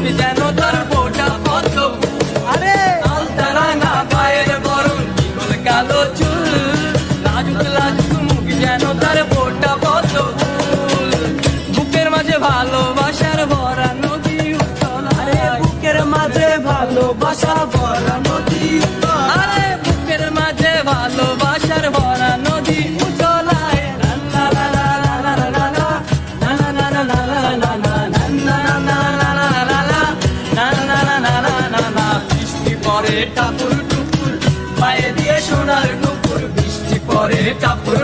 মুখ যেন তার ফোটা পদ্ম আরে আলতা রাঙা পায়ের বরণ কি গোল কালো চুল লাজুক লাজুক মুখ যেন তার ফোটা পদ্ম ফুল বুকের মাঝে ভালোবাসার ভরা নদী উত্তল আরে বুকের মাঝে ভালোবাসা ভরা নদী আরে বুকের মাঝে ভালোবাসার ভরা নদী উতলায় লা লা লা লা লা লা লা লা লা লা লা লা লা বৃষ্টি পরে টাপুর টুপুর পায়ে দিয়ে সোনার নুপুর বৃষ্টি পরে টাপুর